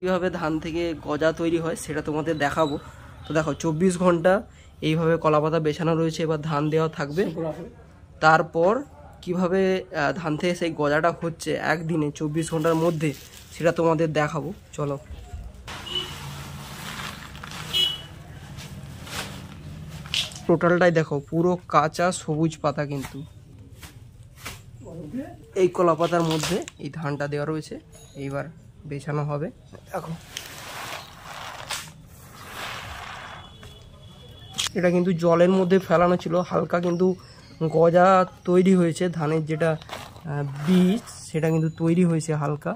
কীভাবে ধান থেকে গজা তৈরি হয় সেটা তোমাদের দেখাবো। তো দেখো 24 ঘন্টা এইভাবে কলাপাতা বেছানো রয়েছে, এবার ধান দেওয়া থাকবে। তারপর কিভাবে ধান থেকে সেই গজাটা হচ্ছে একদিনে 24 ঘন্টার মধ্যে সেটা তোমাদের দেখাবো। চলো। টোটালটাই দেখো পুরো কাঁচা সবুজ পাতা, কিন্তু এই কলা পাতার মধ্যে এই ধানটা দেওয়া রয়েছে, এইবার বেছানো হবে। দেখো এটা কিন্তু জলের মধ্যে ফেলানো ছিল, হালকা কিন্তু গজা তৈরি হয়েছে, ধানের যেটা বীজ সেটা কিন্তু তৈরি হয়েছে হালকা।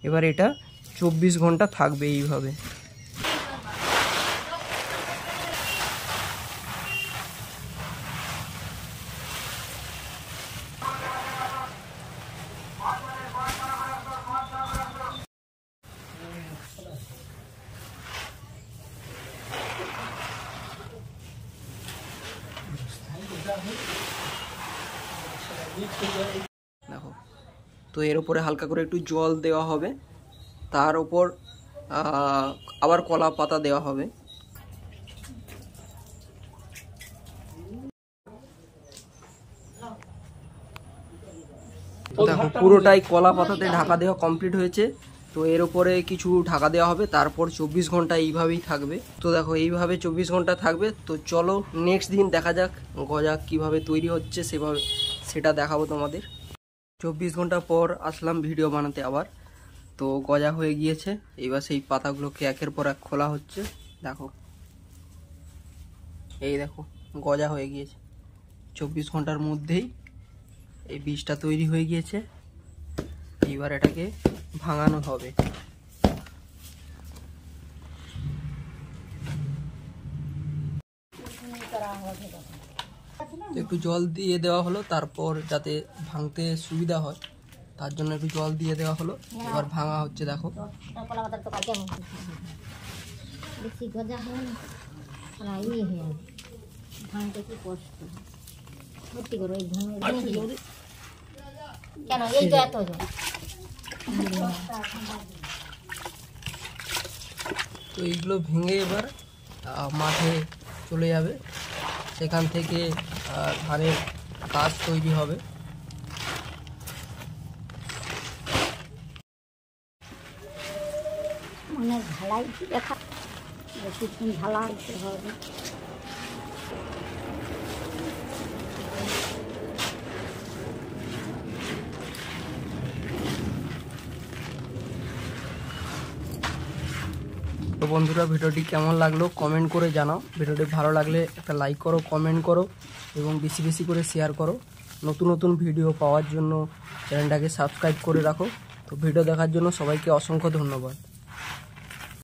এবার এটা 24 ঘন্টা থাকবে এইভাবে। দেখো, তো এর উপরে হালকা করে একটু জল দেওয়া হবে, তার উপর আবার কলা পাতা দেওয়া হবে। দেখো পুরোটাই কলা পাতাতে ঢাকা দেওয়া কমপ্লিট হয়েছে। তো এর উপরে কিছু ঢাকা দেওয়া হবে, তারপর 24 ঘন্টা এইভাবেই থাকবে। তো দেখো এইভাবে 24 ঘন্টা থাকবে। তো চলো নেক্সট দিন দেখা যাক গজা কিভাবে তৈরি হচ্ছে, সেটা দেখাবো তোমাদের। 24 ঘন্টা পর আসলাম ভিডিও বানাতে আবার। তো গজা হয়ে গিয়েছে, এবার সেই পাতাগুলোকে একের পর এক খোলা হচ্ছে। দেখো এই দেখো গজা হয়ে গিয়েছে, 24 ঘন্টার মধ্যেই এই বীজটা তৈরি হয়ে গিয়েছে। এইবার এটাকে ভাঙানো হবে। একটু জল দিয়ে দেওয়া হলো, তারপর যাতে ভাঙতে সুবিধা হয় তার জন্য একটু জল দিয়ে দেওয়া হলো। এবার ভাঙা হচ্ছে। দেখো তো এইগুলো ভেঙে এবার মাঠে চলে যাবে, সেখান থেকে ধানের কাজ তৈরি হবে। মানে ঢালাই দেখা বেশিক্ষণ ঢালাইতে হবে। তো বন্ধুরা, ভিডিওটি কেমন লাগলো কমেন্ট করে জানাও। ভিডিওটি ভালো লাগলে একটা লাইক করো, কমেন্ট করো এবং বেশি বেশি করে শেয়ার করো। নতুন নতুন ভিডিও পাওয়ার জন্য চ্যানেলটাকে সাবস্ক্রাইব করে রাখো। তো ভিডিও দেখার জন্য সবাইকে অসংখ্য ধন্যবাদ।